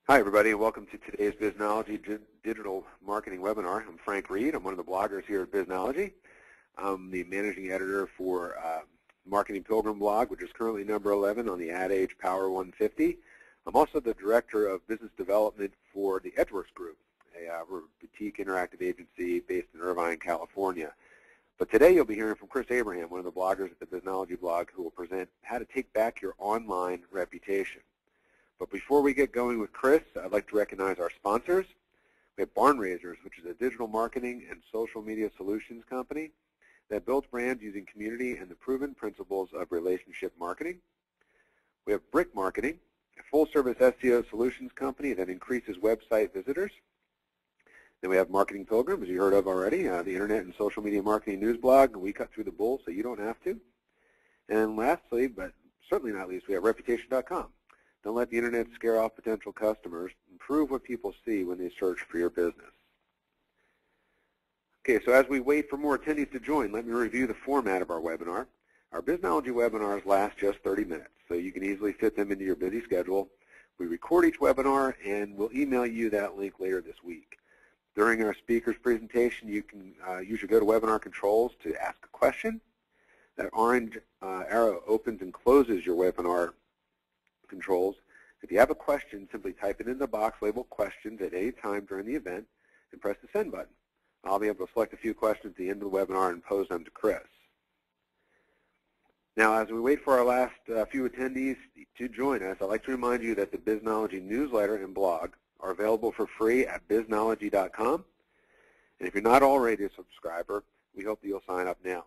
Hi, everybody, and welcome to today's Biznology Digital Marketing Webinar. I'm Frank Reed. I'm one of the bloggers here at Biznology. I'm the managing editor for Marketing Pilgrim blog, which is currently number 11 on the Ad Age Power 150. I'm also the director of business development for the Edgeworks Group, a boutique interactive agency based in Irvine, California. But today you'll be hearing from Chris Abraham, one of the bloggers at the Biznology blog, who will present how to take back your online reputation. But before we get going with Chris, I'd like to recognize our sponsors. We have Barn Raisers, which is a digital marketing and social media solutions company that builds brands using community and the proven principles of relationship marketing. We have Brick Marketing, a full-service SEO solutions company that increases website visitors. Then we have Marketing Pilgrim, as you heard of already, the internet and social media marketing news blog. We cut through the bull so you don't have to. And lastly, but certainly not least, we have Reputation.com. Don't let the internet scare off potential customers. Improve what people see when they search for your business. Okay, so as we wait for more attendees to join, let me review the format of our webinar. Our Biznology webinars last just 30 minutes, so you can easily fit them into your busy schedule. We record each webinar, and we'll email you that link later this week. During our speaker's presentation, you can use your go to webinar controls to ask a question. That orange arrow opens and closes your webinar controls. If you have a question, simply type it in the box labeled questions at any time during the event and press the send button. I'll be able to select a few questions at the end of the webinar and pose them to Chris. Now, as we wait for our last few attendees to join us, I'd like to remind you that the Biznology newsletter and blog are available for free at biznology.com. And if you're not already a subscriber, we hope that you'll sign up now.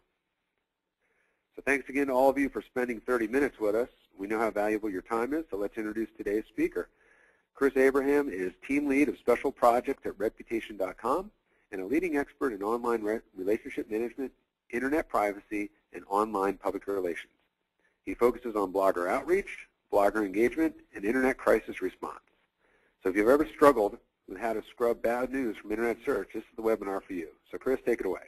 So thanks again to all of you for spending 30 minutes with us. We know how valuable your time is, so let's introduce today's speaker. Chris Abraham is team lead of special projects at Reputation.com and a leading expert in online relationship management, internet privacy, and online public relations. He focuses on blogger outreach, blogger engagement, and internet crisis response. So if you've ever struggled with how to scrub bad news from internet search, this is the webinar for you. So Chris, take it away.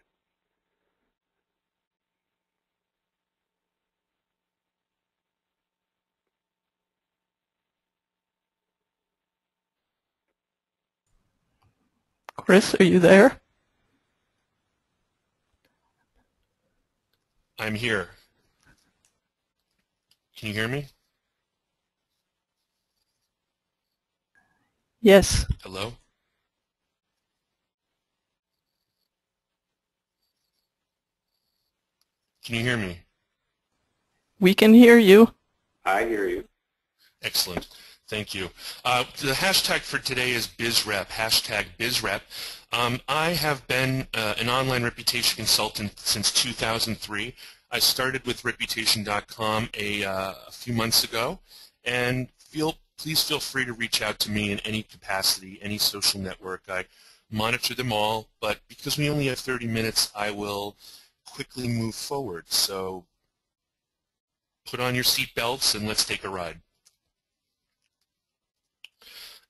Chris, are you there? I'm here. Can you hear me? Yes. Hello? Can you hear me? We can hear you. I hear you. Excellent. Thank you. The hashtag for today is BizRep, hashtag BizRep. I have been an online reputation consultant since 2003. I started with Reputation.com a few months ago, and please feel free to reach out to me in any capacity, any social network. I monitor them all, but because we only have 30 minutes, I will quickly move forward. So put on your seatbelts and let's take a ride.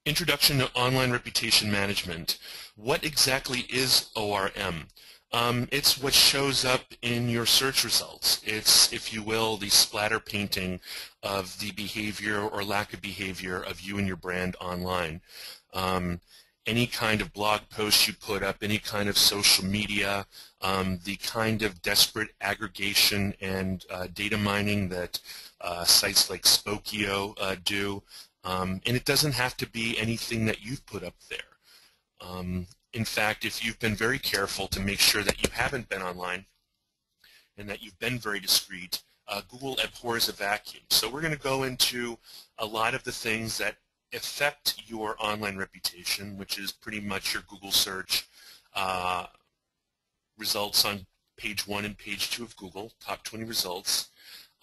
Introduction to Online Reputation Management. What exactly is ORM? It's what shows up in your search results. It's, if you will, the splatter painting of the behavior or lack of behavior of you and your brand online. Any kind of blog post you put up, any kind of social media, the kind of desperate aggregation and data mining that sites like Spokeo do. And it doesn't have to be anything that you've put up there. In fact, if you've been very careful to make sure that you haven't been online and that you've been very discreet, Google abhors a vacuum. So we're going to go into a lot of the things that affect your online reputation, which is pretty much your Google search results on page 1 and page 2 of Google, top 20 results.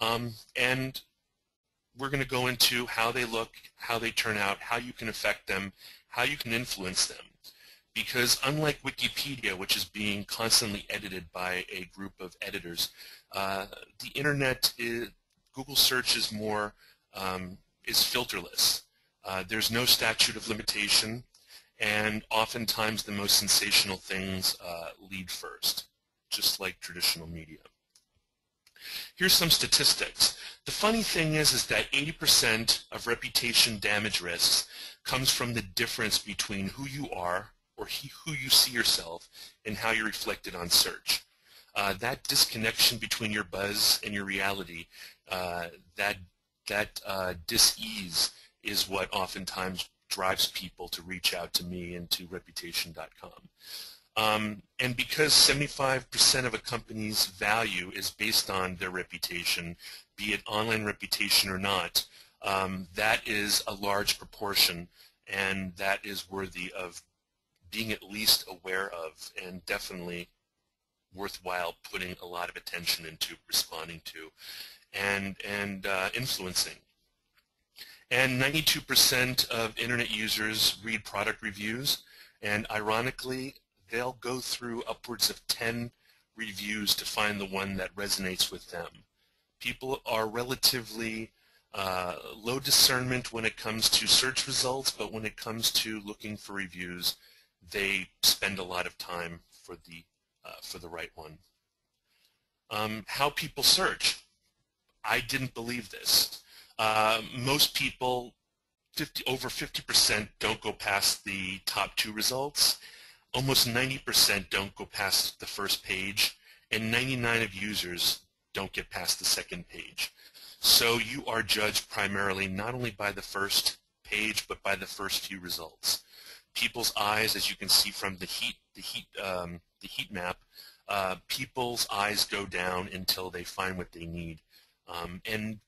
And we're going to go into how they look, how they turn out, how you can affect them, how you can influence them. Because unlike Wikipedia, which is being constantly edited by a group of editors, the internet, Google search is more, is filterless. There's no statute of limitation, and oftentimes the most sensational things lead first, just like traditional media. Here's some statistics. The funny thing is that 80% of reputation damage risks comes from the difference between who you are or who you see yourself and how you're reflected on search. That disconnection between your buzz and your reality, that dis-ease is what oftentimes drives people to reach out to me and to reputation.com. And because 75% of a company's value is based on their reputation, be it online reputation or not, that is a large proportion, and that is worthy of being at least aware of, and definitely worthwhile putting a lot of attention into responding to and influencing. And 92% of internet users read product reviews, and ironically, they'll go through upwards of 10 reviews to find the one that resonates with them. People are relatively low discernment when it comes to search results, but when it comes to looking for reviews, they spend a lot of time for the right one. How people search. I didn't believe this. Most people, over 50%, don't go past the top 2 results. Almost 90% don't go past the first page, and 99% of users don't get past the second page. So you are judged primarily not only by the first page, but by the first few results. People's eyes, as you can see from the heat map, people's eyes go down until they find what they need. And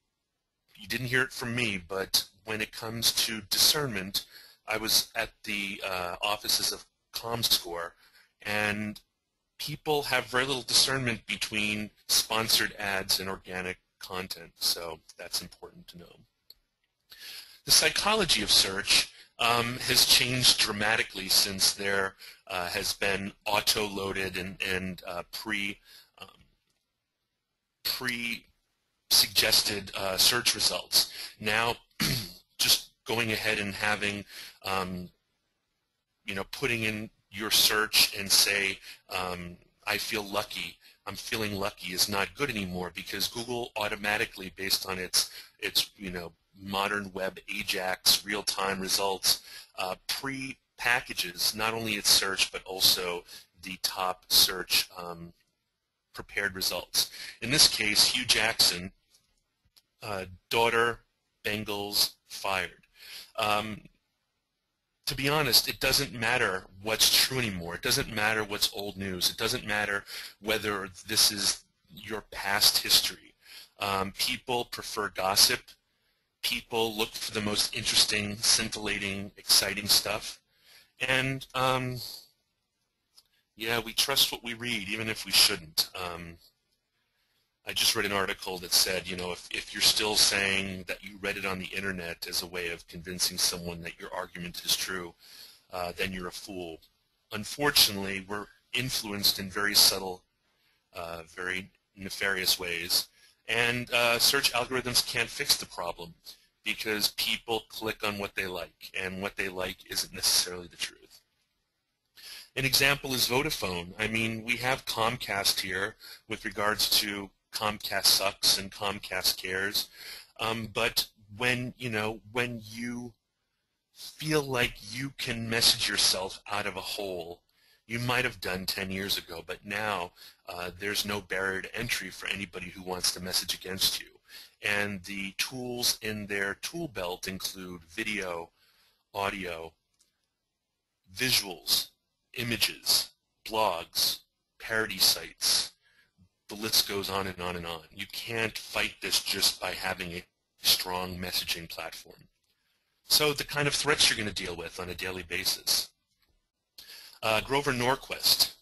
you didn't hear it from me, but when it comes to discernment, I was at the offices of ComScore, and people have very little discernment between sponsored ads and organic content, so that's important to know. The psychology of search has changed dramatically since there has been auto-loaded and pre-suggested search results. Now, just going ahead and having, putting in your search and say, I feel lucky, I'm feeling lucky is not good anymore, because Google automatically, based on its modern web AJAX real-time results, pre-packages not only its search but also the top search prepared results. In this case, Hugh Jackson, daughter, Bengals, fired. To be honest, it doesn't matter what's true anymore. It doesn't matter what's old news. It doesn't matter whether this is your past history. People prefer gossip. People look for the most interesting, scintillating, exciting stuff. And yeah, we trust what we read, even if we shouldn't. I just read an article that said, if you're still saying that you read it on the internet as a way of convincing someone that your argument is true, then you're a fool. Unfortunately, we're influenced in very subtle, very nefarious ways, and search algorithms can't fix the problem because people click on what they like, and what they like isn't necessarily the truth. An example is Vodafone. I mean, we have Comcast here with regards to Comcast sucks and Comcast cares, but when you feel like you can message yourself out of a hole, you might have done 10 years ago, but now there's no barrier to entry for anybody who wants to message against you. And the tools in their tool belt include video, audio, visuals, images, blogs, parody sites. The list goes on and on and on. You can't fight this just by having a strong messaging platform. So the kind of threats you're going to deal with on a daily basis. Grover Norquist,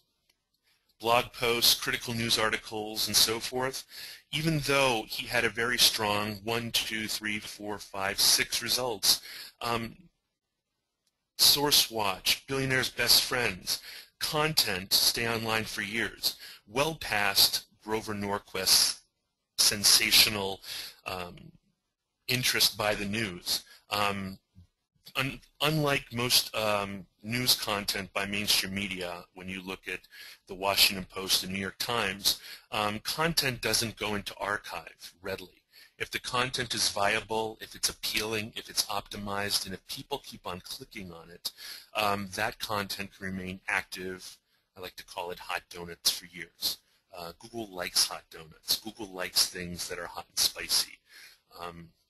blog posts, critical news articles, and so forth. Even though he had a very strong 1, 2, 3, 4, 5, 6 results, SourceWatch, Billionaire's Best Friends, content stay online for years, well past Grover Norquist's sensational interest by the news. unlike most news content by mainstream media, when you look at the Washington Post and New York Times, content doesn't go into archive readily. If the content is viable, if it's appealing, if it's optimized, and if people keep on clicking on it, that content can remain active. I like to call it hot donuts for years. Google likes hot donuts. Google likes things that are hot and spicy.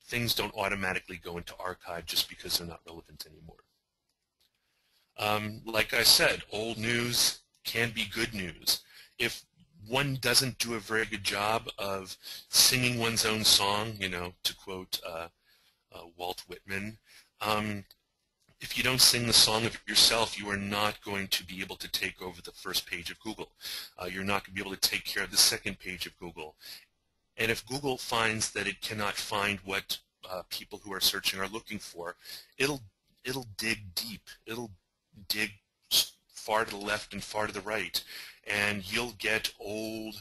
Things don't automatically go into archive just because they're not relevant anymore. Like I said, old news can be good news. If one doesn't do a very good job of singing one's own song, you know, to quote Walt Whitman, if you don't sing the song of yourself, you are not going to be able to take over the first page of Google. You're not going to be able to take care of the second page of Google. And if Google finds that it cannot find what people who are searching are looking for, it'll dig deep. It'll dig far to the left and far to the right, and you'll get old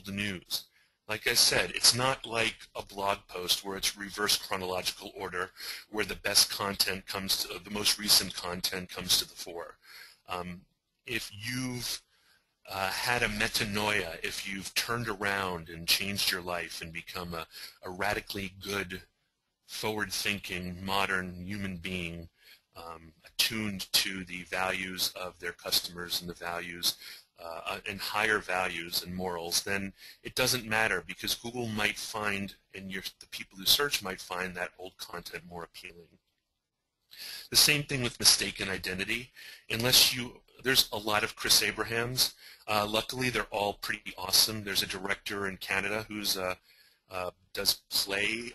news. Like I said, it's not like a blog post where it's reverse chronological order, where the best content comes to, the most recent content comes to the fore. If you've had a metanoia, if you've turned around and changed your life and become a radically good, forward-thinking, modern human being, attuned to the values of their customers and the values and higher values and morals, then it doesn't matter, because Google might find, and the people who search might find that old content more appealing. The same thing with mistaken identity. There's a lot of Chris Abrahams. Luckily, they're all pretty awesome. There's a director in Canada who's does play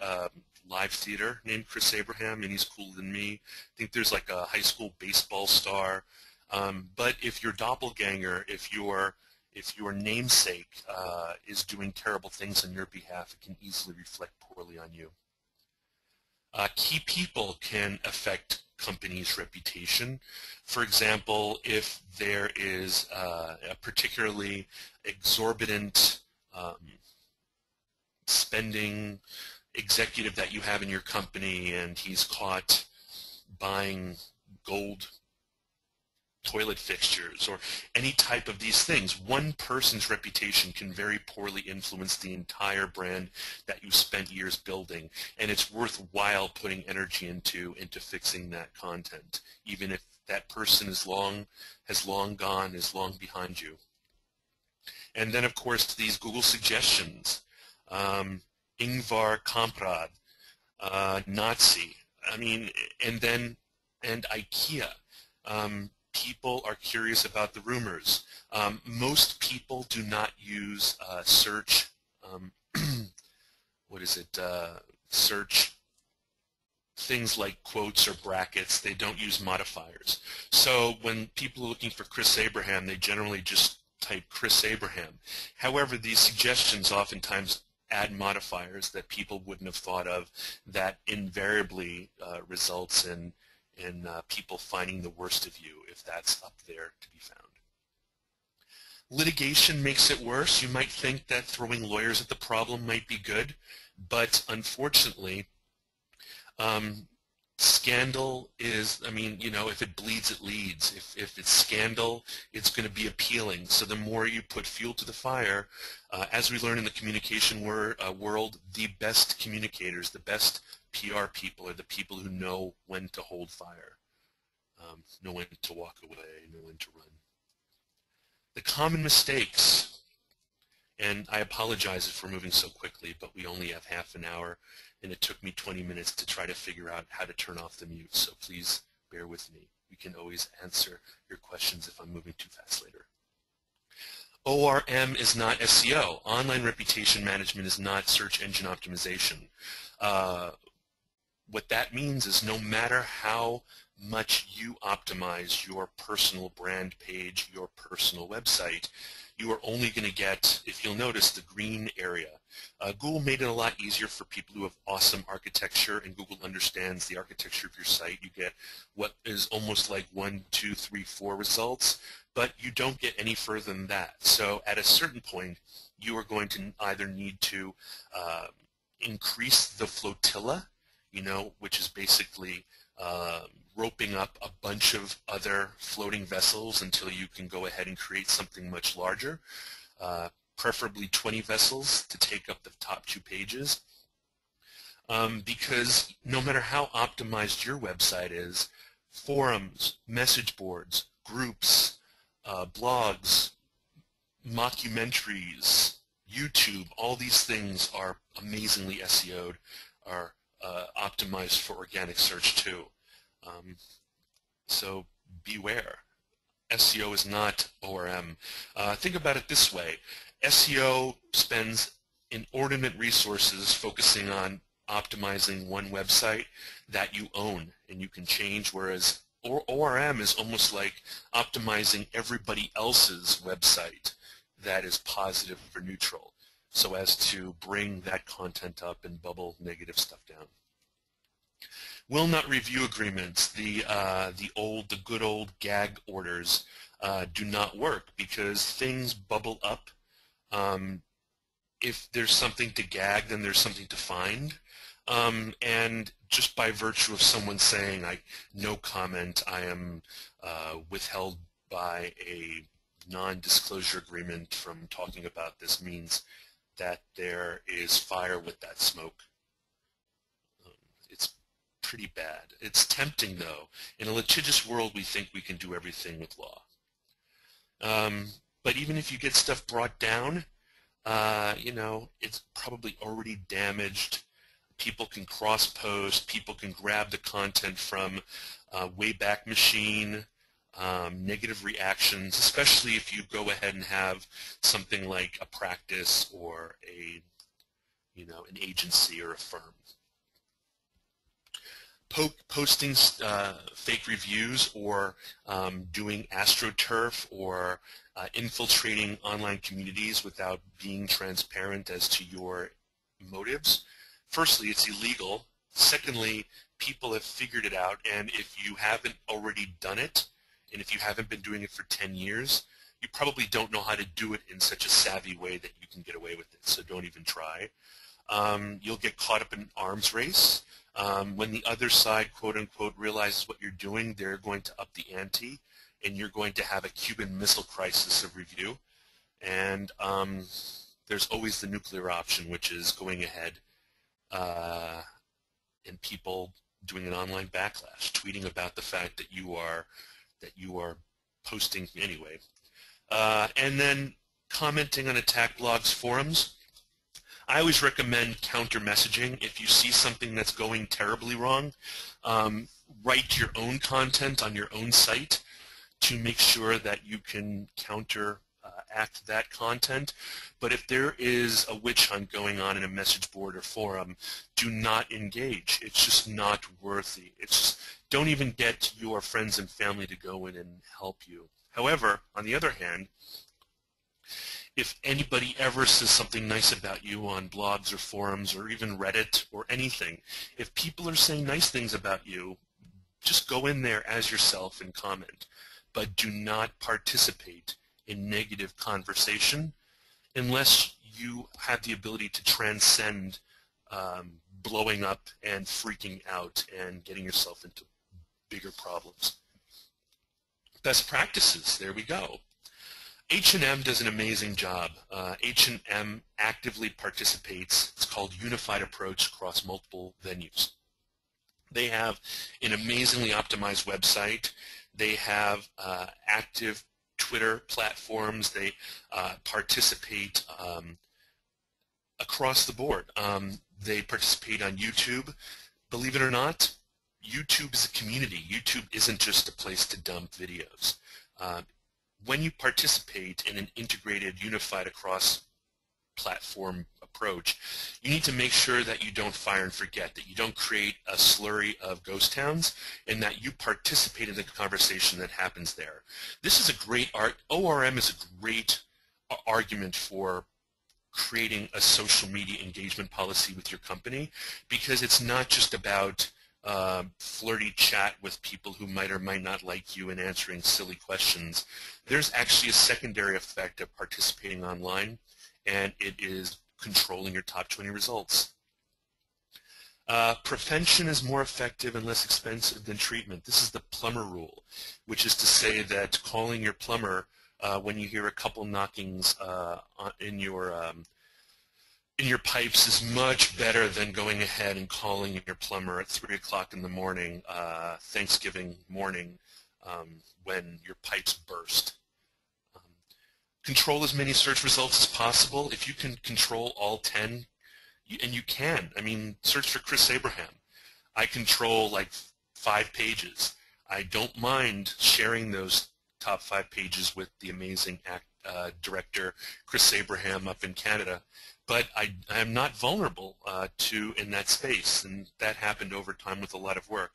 live theater named Chris Abraham, and he's cooler than me. I think there's like a high school baseball star. But if your doppelganger, if your namesake is doing terrible things on your behalf, it can easily reflect poorly on you. Key people can affect companies' reputation. For example, if there is a particularly exorbitant spending executive that you have in your company, and he's caught buying gold toilet fixtures or any type of these things, one person's reputation can very poorly influence the entire brand that you spent years building, and it's worthwhile putting energy into fixing that content, even if that person has long gone, is long behind you. And then, of course, these Google suggestions, Ingvar Kamprad, Nazi, I mean, and IKEA. People are curious about the rumors. Most people do not use search, search things like quotes or brackets. They don't use modifiers. So when people are looking for Chris Abraham, they generally just type Chris Abraham. However, these suggestions oftentimes add modifiers that people wouldn't have thought of, that invariably results in people finding the worst of you if that's up there to be found. Litigation makes it worse. You might think that throwing lawyers at the problem might be good, but unfortunately, scandal is, I mean, you know, if it bleeds, it leads. If it's scandal, it's going to be appealing. So the more you put fuel to the fire, as we learn in the communication world, the best communicators, the best PR people are the people who know when to hold fire, know when to walk away, know when to run. The common mistakes, and I apologize if we're moving so quickly, but we only have half an hour, and it took me 20 minutes to try to figure out how to turn off the mute, so please bear with me. We can always answer your questions if I'm moving too fast later. ORM is not SEO. Online reputation management is not search engine optimization. What that means is no matter how much you optimize your personal brand page, your personal website, you are only going to get, if you'll notice, the green area. Google made it a lot easier for people who have awesome architecture, and Google understands the architecture of your site. You get what is almost like 1, 2, 3, 4 results, but you don't get any further than that. So at a certain point, you are going to either need to increase the flotilla, you know, which is basically roping up a bunch of other floating vessels until you can go ahead and create something much larger, preferably 20 vessels to take up the top 2 pages. Because no matter how optimized your website is, forums, message boards, groups, blogs, mockumentaries, YouTube, all these things are amazingly SEO'd, are optimized for organic search too. So beware. SEO is not ORM. Think about it this way. SEO spends inordinate resources focusing on optimizing one website that you own and you can change, whereas ORM is almost like optimizing everybody else's website that is positive or neutral, so as to bring that content up and bubble negative stuff down. Will not review agreements, the good old gag orders, do not work because things bubble up. If there's something to gag, then there's something to find. And just by virtue of someone saying, no comment, I am withheld by a non-disclosure agreement from talking about this, means that there is fire with that smoke. It's pretty bad. It's tempting, though. In a litigious world, we think we can do everything with law. But even if you get stuff brought down, it's probably already damaged. People can cross-post. People can grab the content from Wayback Machine. Negative reactions, especially if you go ahead and have something like a practice or an agency or a firm. Posting fake reviews or doing AstroTurf or infiltrating online communities without being transparent as to your motives. Firstly, it's illegal. Secondly, people have figured it out, and if you haven't already done it, and if you haven't been doing it for 10 years, you probably don't know how to do it in such a savvy way that you can get away with it, so don't even try. You'll get caught up in an arms race. When the other side, quote-unquote, realizes what you're doing, they're going to up the ante, and you're going to have a Cuban Missile Crisis of review. And there's always the nuclear option, which is going ahead and people doing an online backlash, tweeting about the fact that you are posting anyway. And then commenting on attack blogs, forums. I always recommend counter messaging. If you see something that's going terribly wrong, write your own content on your own site to make sure that you can counteract that content. But if there is a witch hunt going on in a message board or forum, do not engage. It's just not worthy. It's just, don't even get your friends and family to go in and help you. However, on the other hand, if anybody ever says something nice about you on blogs or forums or even Reddit or anything, if people are saying nice things about you, just go in there as yourself and comment. But do not participate in negative conversation unless you have the ability to transcend blowing up and freaking out and getting yourself into bigger problems. Best practices, there we go. H&M does an amazing job. H&M actively participates. It's called Unified Approach across multiple venues. They have an amazingly optimized website. They have active Twitter platforms. They participate across the board. They participate on YouTube. Believe it or not, YouTube is a community. YouTube isn't just a place to dump videos. When you participate in an integrated, unified across platform approach, you need to make sure that you don't fire and forget, that you don't create a slurry of ghost towns, and that you participate in the conversation that happens there. This is a great ORM is a great argument for creating a social media engagement policy with your company, because it's not just about flirty chat with people who might or might not like you and answering silly questions. There's actually a secondary effect of participating online, and it is controlling your top 20 results. Prevention is more effective and less expensive than treatment. This is the plumber rule, which is to say that calling your plumber when you hear a couple knockings in your pipes is much better than going ahead and calling your plumber at 3 o'clock in the morning, Thanksgiving morning, when your pipes burst. Control as many search results as possible. If you can control all 10, and you can. I mean, search for Chris Abraham. I control like 5 pages. I don't mind sharing those top 5 pages with the amazing director Chris Abraham up in Canada, but I am not vulnerable in that space, and that happened over time with a lot of work.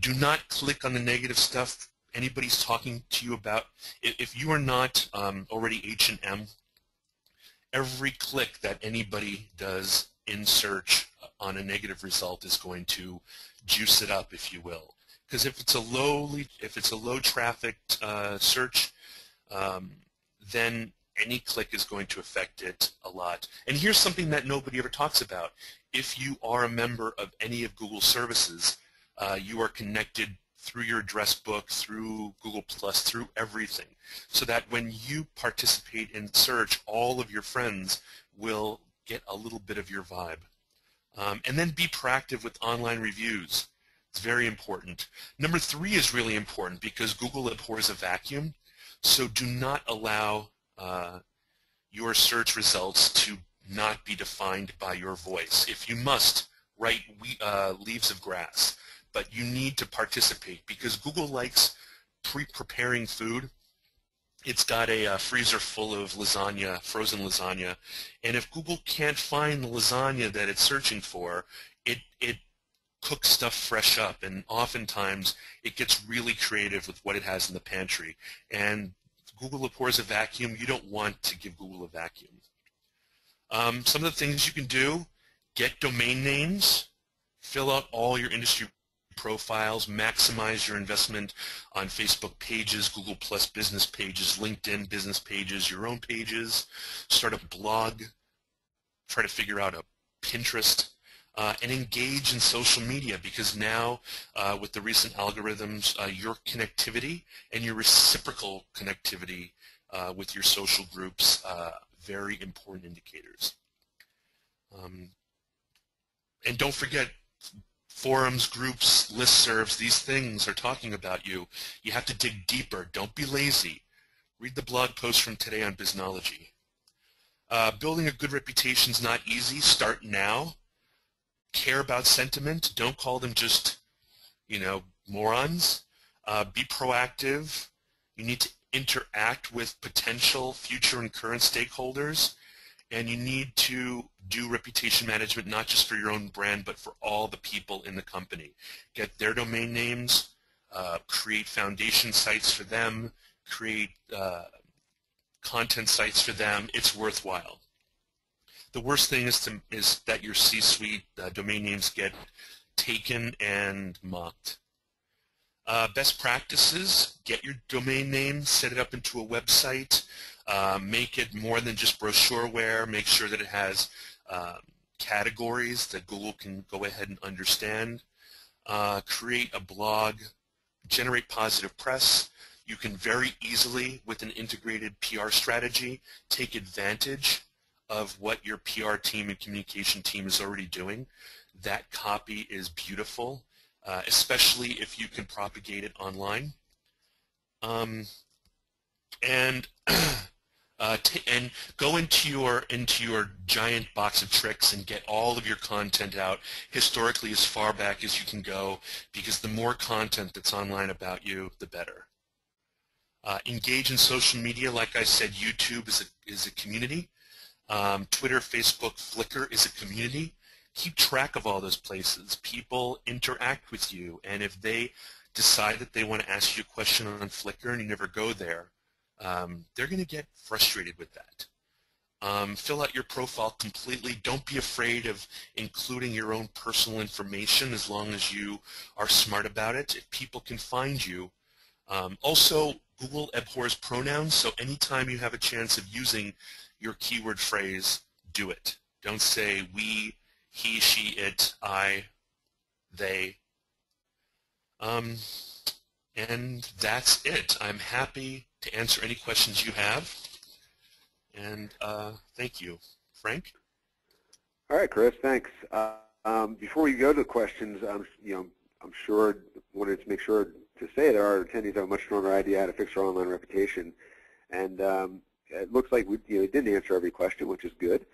Do not click on the negative stuff anybody's talking to you about. If you are not already H&M, every click that anybody does in search on a negative result is going to juice it up, if you will. Because if it's a low trafficked search, then any click is going to affect it a lot. And here's something that nobody ever talks about. If you are a member of any of Google's services, you are connected through your address book, through Google+, through everything, so that when you participate in search, all of your friends will get a little bit of your vibe. And then be proactive with online reviews. It's very important. Number 3 is really important because Google abhors a vacuum, so do not allow your search results to not be defined by your voice. If you must, write leaves of grass. But you need to participate because Google likes pre-preparing food. It's got a freezer full of lasagna, frozen lasagna, and if Google can't find the lasagna that it's searching for, it cooks stuff fresh up, and oftentimes it gets really creative with what it has in the pantry. And Google abhors a vacuum. You don't want to give Google a vacuum. Some of the things you can do: get domain names, fill out all your industry profiles, maximize your investment on Facebook pages, Google Plus business pages, LinkedIn business pages, your own pages, start a blog, try to figure out a Pinterest, and engage in social media, because now with the recent algorithms, your connectivity and your reciprocal connectivity with your social groups, very important indicators. And don't forget, forums, groups, listservs, these things are talking about you. You have to dig deeper. Don't be lazy. Read the blog post from today on Biznology. Building a good reputation is not easy. Start now. Care about sentiment. Don't call them just, morons. Be proactive. You need to interact with potential future and current stakeholders. And you need to do reputation management not just for your own brand, but for all the people in the company. Get their domain names, create foundation sites for them, create content sites for them. It's worthwhile. The worst thing is that your C-suite domain names get taken and mocked. Best practices: get your domain name, set it up into a website, make it more than just brochureware. Make sure that it has categories that Google can go ahead and understand. Create a blog, generate positive press. You can very easily, with an integrated PR strategy, take advantage of what your PR team and communication team is already doing. That copy is beautiful, especially if you can propagate it online. And go into your giant box of tricks and get all of your content out historically as far back as you can go, because the more content that's online about you, the better. Engage in social media. Like I said, YouTube is a community. Twitter, Facebook, Flickr is a community. Keep track of all those places. People interact with you, and if they decide that they want to ask you a question on Flickr and you never go there, they're going to get frustrated with that. Fill out your profile completely. Don't be afraid of including your own personal information as long as you are smart about it. If people can find you. Also, Google abhors pronouns, so anytime you have a chance of using your keyword phrase, do it. Don't say we, he, she, it, I, they. And that's it. I'm happy to answer any questions you have. And thank you. Frank? All right, Chris, thanks. Before we go to the questions, I'm sure, wanted to make sure to say that our attendees have a much stronger idea how to fix our online reputation. And it looks like we didn't answer every question, which is good,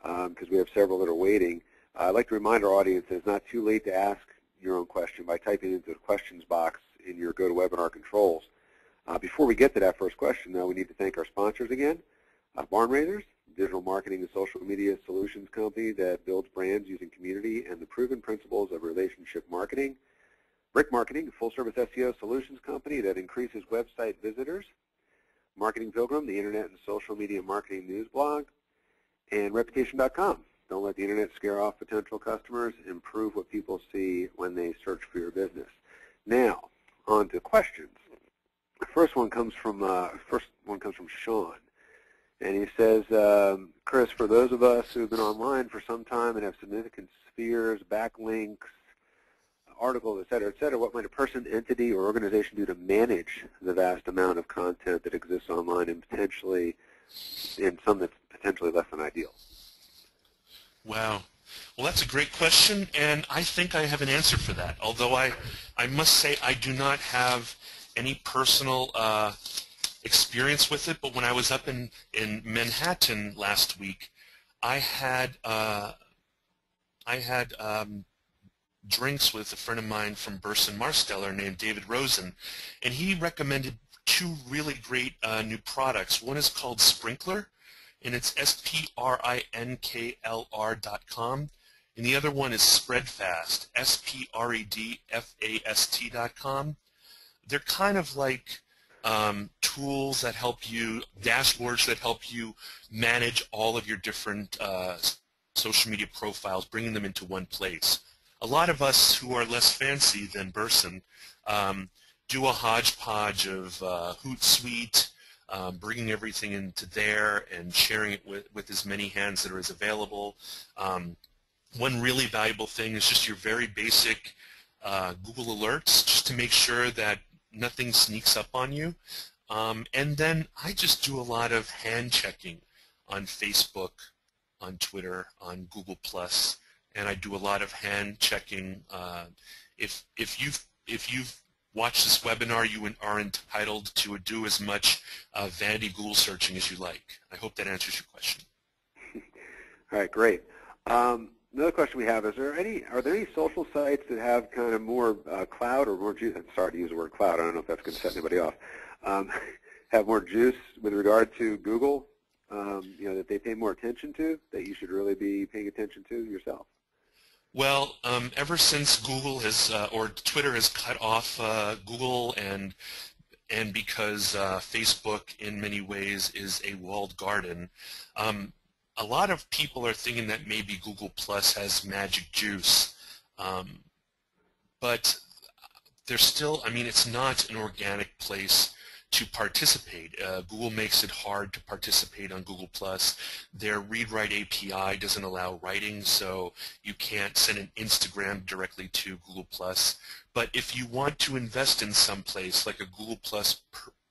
because we have several that are waiting. I'd like to remind our audience that it's not too late to ask your own question by typing into the questions box in your GoToWebinar controls. Before we get to that first question, though, we need to thank our sponsors again. Barn Raisers, digital marketing and social media solutions company that builds brands using community and the proven principles of relationship marketing. Brick Marketing, a full-service SEO solutions company that increases website visitors. Marketing Pilgrim, the internet and social media marketing news blog. And Reputation.com. Don't let the internet scare off potential customers. Improve what people see when they search for your business. Now, on to questions. The first one comes from Sean. And he says, Chris, for those of us who have been online for some time and have significant spheres, backlinks, articles, et cetera, what might a person, entity, or organization do to manage the vast amount of content that exists online and potentially in some that's potentially less than ideal? Wow. Well, that's a great question, and I think I have an answer for that, although I must say I do not have any personal experience with it, but when I was up in Manhattan last week, I had drinks with a friend of mine from Burson Marsteller named David Rosen, and he recommended two really great new products. One is called Sprinkler, and it's SPRINKLR.com, and the other one is Spreadfast, SPREDFAST.com. They're kind of like tools that help you, dashboards that help you manage all of your different social media profiles, bringing them into one place. A lot of us who are less fancy than Burson do a hodgepodge of Hootsuite, bringing everything into there and sharing it with as many hands that are as available. One really valuable thing is just your very basic Google Alerts, just to make sure that nothing sneaks up on you. And then I just do a lot of hand checking on Facebook, on Twitter, on Google+, and I do a lot of hand checking. If you've watched this webinar, you are entitled to do as much vanity Google searching as you like. I hope that answers your question. All right, great. Another question we have, are there any social sites that have kind of more clout or more juice? I'm sorry to use the word clout. I don't know if that's going to set anybody off. Have more juice with regard to Google, that they pay more attention to, that you should really be paying attention to yourself? Well, ever since Google has or Twitter has cut off Google and because Facebook in many ways is a walled garden, a lot of people are thinking that maybe Google Plus has magic juice, but there's still, it's not an organic place to participate. Google makes it hard to participate on Google Plus. Their read-write API doesn't allow writing, so you can't send an Instagram directly to Google Plus. But if you want to invest in some place like a Google Plus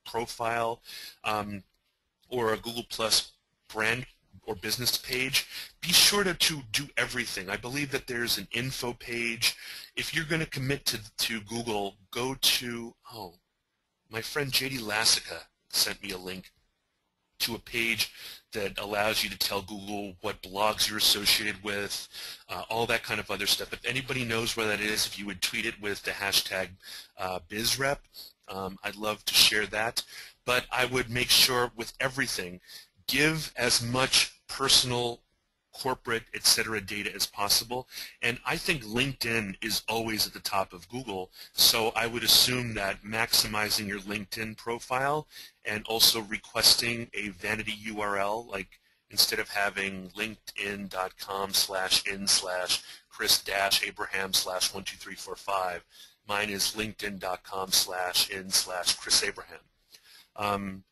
profile or a Google Plus brand or business page, be sure to do everything. I believe that there's an info page. If you're going to commit to Google, go to, my friend JD Lassica sent me a link to a page that allows you to tell Google what blogs you're associated with, all that kind of other stuff. If anybody knows where that is, if you would tweet it with the hashtag BizRep, I'd love to share that. But I would make sure with everything, give as much personal, corporate, etc. data as possible. And I think LinkedIn is always at the top of Google, so I would assume that maximizing your LinkedIn profile and also requesting a vanity URL, like instead of having linkedin.com/in/Chris-Abraham/12345, mine is linkedin.com/in/Chris Abraham.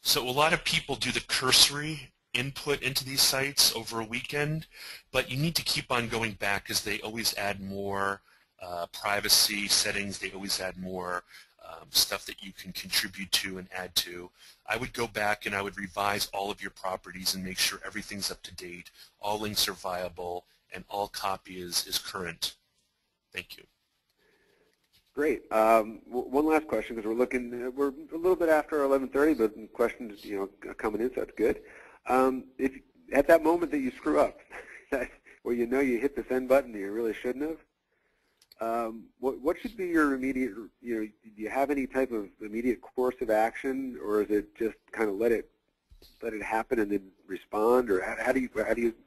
So a lot of people do the cursory input into these sites over a weekend, but you need to keep on going back because they always add more privacy settings. They always add more stuff that you can contribute to and add to. I would go back and I would revise all of your properties and make sure everything's up to date, all links are viable, and all copy is current. Thank you. Great. One last question, because we're a little bit after 11:30, but questions coming in, so that's good. If at that moment that you screw up, where you hit the send button and you really shouldn't have, what should be your immediate? Do you have any type of immediate course of action, or is it just kind of let it happen and then respond, or how do you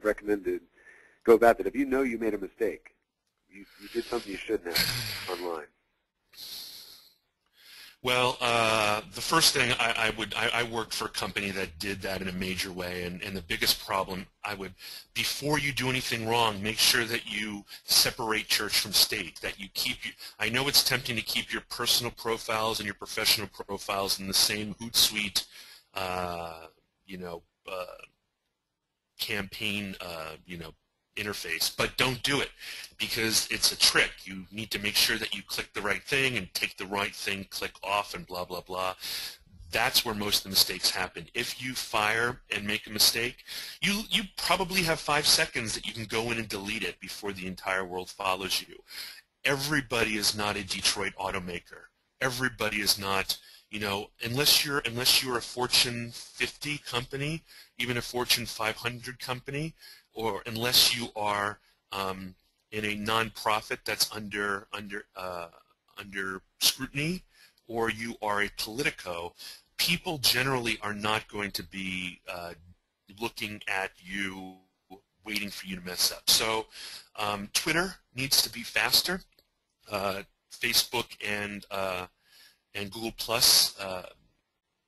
recommend to go about that? If you know you made a mistake, you did something you shouldn't have online. Well, the first thing I worked for a company that did that in a major way, and the biggest problem before you do anything wrong, make sure that you separate church from state, that you I know it's tempting to keep your personal profiles and your professional profiles in the same Hootsuite, campaign, interface, but don't do it because it's a trick. You need to make sure that you click the right thing and take the right thing, click off, and blah, blah, blah. That's where most of the mistakes happen. If you fire and make a mistake, you probably have 5 seconds that you can go in and delete it before the entire world follows you. Everybody is not a Detroit automaker. Everybody is not, unless you're a Fortune 50 company, even a Fortune 500 company, or unless you are in a nonprofit that's under scrutiny, or you are a politico, people generally are not going to be looking at you, waiting for you to mess up. So Twitter needs to be faster. Facebook and Google Plus,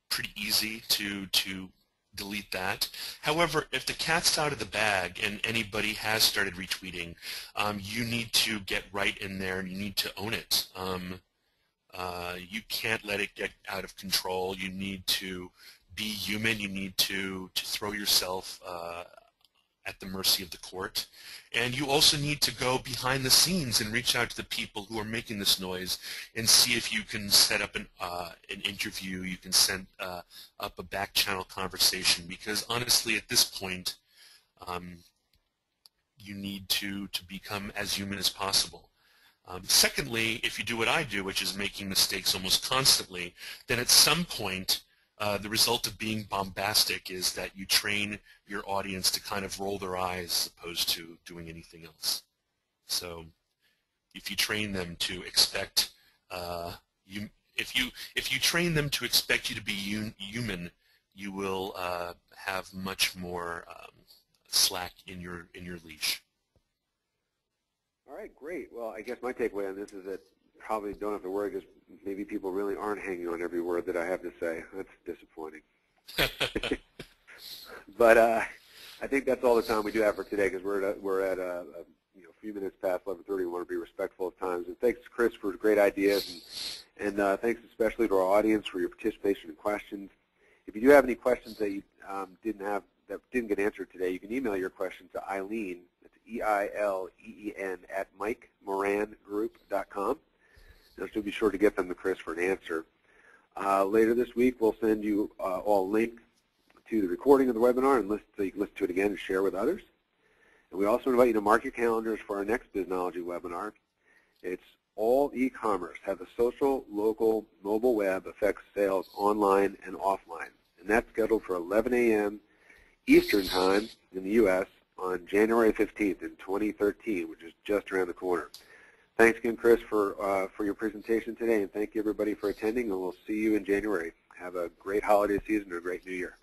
pretty easy to delete that. However, if the cat's out of the bag and anybody has started retweeting, you need to get right in there and you need to own it. You can't let it get out of control. You need to be human. You need to throw yourself at the mercy of the court. And you also need to go behind the scenes and reach out to the people who are making this noise and see if you can set up an interview, you can set up a back channel conversation, because honestly at this point you need to become as human as possible. Secondly, if you do what I do, which is making mistakes almost constantly, then at some point the result of being bombastic is that you train your audience to kind of roll their eyes as opposed to doing anything else. So if you train them to expect if you train them to expect you to be human, you will have much more slack in your leash. All right, great. Well, I guess my takeaway on this is that probably don't have to worry because maybe people really aren't hanging on every word that I have to say. That's disappointing. But I think that's all the time we do have for today, because we're at a few minutes past 11:30. We want to be respectful of times. And thanks, Chris, for great ideas, and thanks especially to our audience for your participation and questions. If you do have any questions that you didn't get answered today, you can email your question to Eileen. That's EILEEN at MikeMoranGroup.com. And so be sure to get them to Chris for an answer. Later this week, we'll send you all a link to the recording of the webinar so you can listen to it again and share with others. And we also invite you to mark your calendars for our next Biznology webinar. It's all e-commerce, how the social, local, mobile web affects sales online and offline. And that's scheduled for 11 a.m. Eastern Time in the U.S. on January 15th in 2013, which is just around the corner. Thanks again, Chris, for your presentation today, and thank you, everybody, for attending, and we'll see you in January. Have a great holiday season and a great new year.